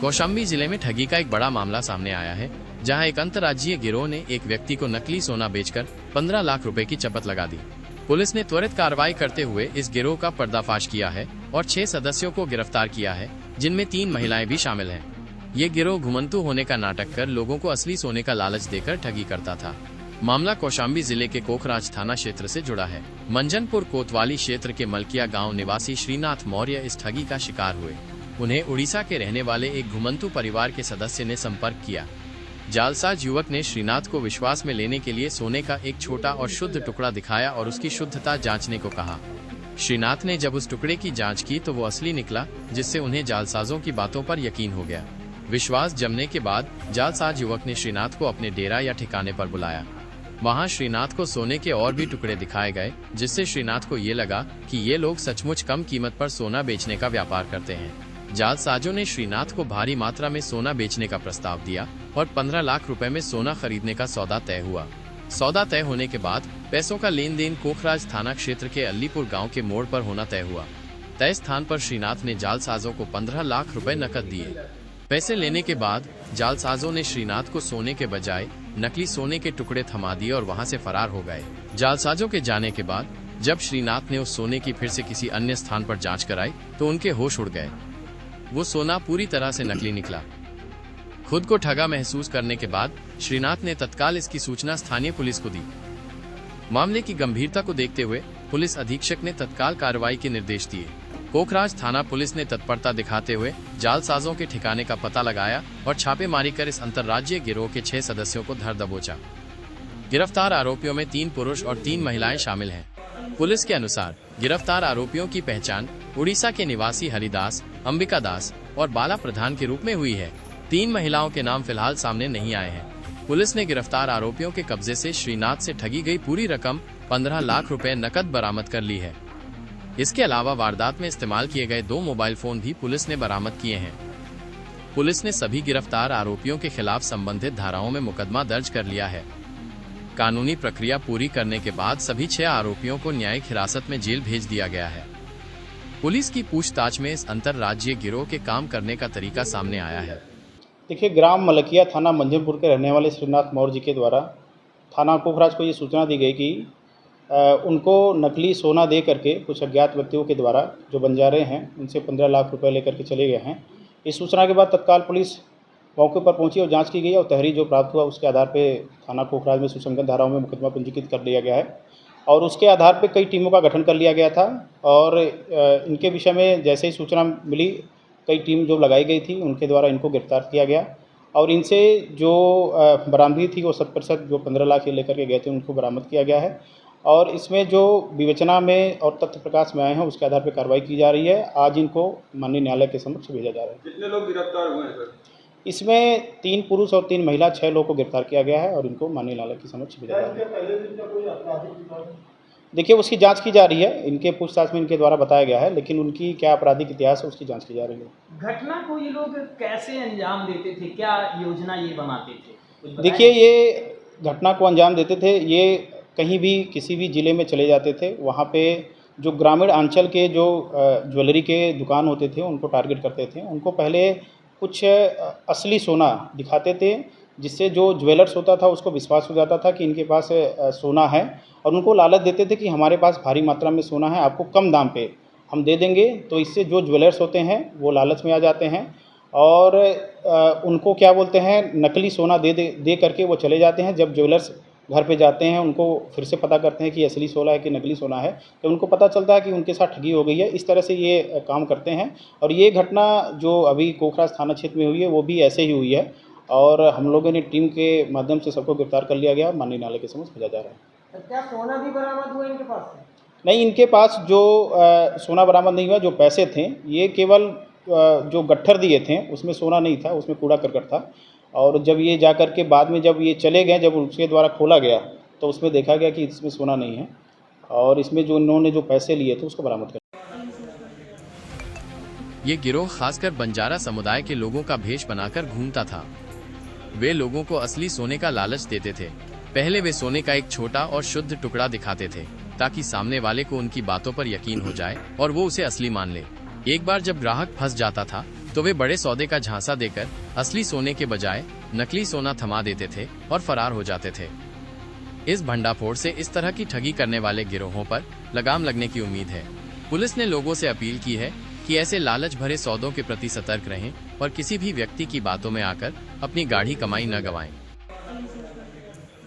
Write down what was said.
कौशाम्बी जिले में ठगी का एक बड़ा मामला सामने आया है, जहां एक अंतर्राज्यीय गिरोह ने एक व्यक्ति को नकली सोना बेचकर 15 लाख रुपए की चपत लगा दी। पुलिस ने त्वरित कार्रवाई करते हुए इस गिरोह का पर्दाफाश किया है और 6 सदस्यों को गिरफ्तार किया है, जिनमें 3 महिलाएं भी शामिल हैं। ये गिरोह घुमंतु होने का नाटक कर लोगों को असली सोने का लालच देकर ठगी करता था। मामला कौशाम्बी जिले के कोखराज थाना क्षेत्र से जुड़ा है। मंजनपुर कोतवाली क्षेत्र के मलकिया गांव निवासी श्रीनाथ मौर्य इस ठगी का शिकार हुए। उन्हें उड़ीसा के रहने वाले एक घुमंतु परिवार के सदस्य ने संपर्क किया। जालसाज युवक ने श्रीनाथ को विश्वास में लेने के लिए सोने का एक छोटा और शुद्ध टुकड़ा दिखाया और उसकी शुद्धता जांचने को कहा। श्रीनाथ ने जब उस टुकड़े की जांच की तो वो असली निकला, जिससे उन्हें जालसाजों की बातों पर यकीन हो गया। विश्वास जमने के बाद जालसाज युवक ने श्रीनाथ को अपने डेरा या ठिकाने पर बुलाया। वहां श्रीनाथ को सोने के और भी टुकड़े दिखाए गए, जिससे श्रीनाथ को ये लगा कि ये लोग सचमुच कम कीमत पर सोना बेचने का व्यापार करते हैं। जालसाजों ने श्रीनाथ को भारी मात्रा में सोना बेचने का प्रस्ताव दिया और 15 लाख रुपए में सोना खरीदने का सौदा तय हुआ। सौदा तय होने के बाद पैसों का लेन देन कोखराज थाना क्षेत्र के अलीपुर गांव के मोड़ पर होना तय हुआ। तय स्थान पर श्रीनाथ ने जालसाजों को 15 लाख रुपए नकद दिए। पैसे लेने के बाद जालसाजों ने श्रीनाथ को सोने के बजाय नकली सोने के टुकड़े थमा दिए और वहां से फरार हो गए। जालसाजों के जाने के बाद जब श्रीनाथ ने उस सोने की फिर से किसी अन्य स्थान पर जांच कराई तो उनके होश उड़ गए। वो सोना पूरी तरह से नकली निकला। खुद को ठगा महसूस करने के बाद श्रीनाथ ने तत्काल इसकी सूचना स्थानीय पुलिस को दी। मामले की गंभीरता को देखते हुए पुलिस अधीक्षक ने तत्काल कार्रवाई के निर्देश दिए। कोखराज थाना पुलिस ने तत्परता दिखाते हुए जालसाजों के ठिकाने का पता लगाया और छापेमारी कर इस अंतर्राज्यीय गिरोह के 6 सदस्यों को धर दबोचा। गिरफ्तार आरोपियों में 3 पुरुष और 3 महिलाएं शामिल हैं। पुलिस के अनुसार गिरफ्तार आरोपियों की पहचान उड़ीसा के निवासी हरिदास, अंबिका दास और बाला प्रधान के रूप में हुई है। 3 महिलाओं के नाम फिलहाल सामने नहीं आए हैं। पुलिस ने गिरफ्तार आरोपियों के कब्जे से श्रीनाथ से ठगी गई पूरी रकम 15 लाख रुपए नकद बरामद कर ली है। इसके अलावा वारदात में इस्तेमाल किए गए 2 मोबाइल फोन भी पुलिस ने बरामद किए हैं। पुलिस ने सभी गिरफ्तार आरोपियों के खिलाफ संबंधित धाराओं में मुकदमा दर्ज कर लिया है। कानूनी प्रक्रिया पूरी करने के बाद सभी 6 आरोपियों को न्यायिक हिरासत में जेल भेज दिया गया है। पुलिस की पूछताछ में इस अंतर्राज्यीय गिरोह के काम करने का तरीका सामने आया है। देखिए, ग्राम मलकिया थाना मंजनपुर के रहने वाले श्रीनाथ मौर्य जी के द्वारा थाना कोखराज को ये सूचना दी गई कि उनको नकली सोना दे करके कुछ अज्ञात व्यक्तियों के द्वारा जो बंजारे हैं उनसे 15 लाख रुपए लेकर के चले गए हैं। इस सूचना के बाद तत्काल पुलिस मौके पर पहुंची और जांच की गई और तहरीर जो प्राप्त हुआ उसके आधार पे थाना कोखराज में सुसंगत धाराओं में मुकदमा पंजीकृत कर दिया गया है और उसके आधार पे कई टीमों का गठन कर लिया गया था और इनके विषय में जैसे ही सूचना मिली कई टीम जो लगाई गई थी उनके द्वारा इनको गिरफ्तार किया गया और इनसे जो बरामदगी थी वो 100% जो 15 लाख ये लेकर के गए थे उनको बरामद किया गया है और इसमें जो विवेचना में और तथ्य प्रकाश में आए हैं उसके आधार पर कार्रवाई की जा रही है। आज इनको माननीय न्यायालय के समक्ष भेजा जा रहा है। कितने लोग गिरफ्तार हुए हैं सर? इसमें 3 पुरुष और 3 महिला 6 लोग को गिरफ्तार किया गया है और इनको माननीय न्यायालय के समक्ष भेजा जा रहा है। देखिए, उसकी जांच की जा रही है। इनके पूछताछ में इनके द्वारा बताया गया है, लेकिन उनकी क्या आपराधिक इतिहास है उसकी जांच की जा रही है। घटना को ये लोग कैसे अंजाम देते थे, क्या योजना ये बनाते थे? देखिए, ये घटना को अंजाम देते थे, ये कहीं भी किसी भी ज़िले में चले जाते थे। वहाँ पे जो ग्रामीण अंचल के जो ज्वेलरी के दुकान होते थे उनको टारगेट करते थे। उनको पहले कुछ असली सोना दिखाते थे, जिससे जो ज्वेलर्स होता था उसको विश्वास हो जाता था कि इनके पास सोना है और उनको लालच देते थे कि हमारे पास भारी मात्रा में सोना है, आपको कम दाम पे हम दे देंगे। तो इससे जो ज्वेलर्स होते हैं वो लालच में आ जाते हैं और उनको क्या बोलते हैं, नकली सोना दे करके वो चले जाते हैं। जब ज्वेलर्स घर पे जाते हैं उनको फिर से पता करते हैं कि असली सोना है कि नकली सोना है, तो उनको पता चलता है कि उनके साथ ठगी हो गई है। इस तरह से ये काम करते हैं और ये घटना जो अभी कोखराज थाना क्षेत्र में हुई है वो भी ऐसे ही हुई है और हम लोगों ने टीम के माध्यम से सबको गिरफ्तार कर लिया गया, माननीय न्यायालय के समक्ष भेजा जा रहा है। क्या सोना भी बरामद हुआ इनके पास? नहीं, इनके पास जो सोना बरामद नहीं हुआ। जो पैसे थे ये केवल जो गट्ठर दिए थे उसमें सोना नहीं था, उसमें कूड़ा करकट था और जब ये जा कर के बाद में जब ये चले गए, जब उसके द्वारा खोला गया तो उसमें देखा गया कि इसमें सोना नहीं है और इसमें जो इन्होंने जो पैसे लिए थे उसको बरामद कर। ये गिरोह खासकर बंजारा समुदाय के लोगों का भेष बनाकर घूमता था। वे लोगों को असली सोने का लालच देते थे। पहले वे सोने का एक छोटा और शुद्ध टुकड़ा दिखाते थे ताकि सामने वाले को उनकी बातों पर यकीन हो जाए और वो उसे असली मान ले। एक बार जब ग्राहक फंस जाता था तो वे बड़े सौदे का झांसा देकर असली सोने के बजाय नकली सोना थमा देते थे और फरार हो जाते थे। इस भंडाफोड़ से इस तरह की ठगी करने वाले गिरोहों पर लगाम लगने की उम्मीद है। पुलिस ने लोगों से अपील की है कि ऐसे लालच भरे सौदों के प्रति सतर्क रहें और किसी भी व्यक्ति की बातों में आकर अपनी गाढ़ी कमाई न गंवाएं।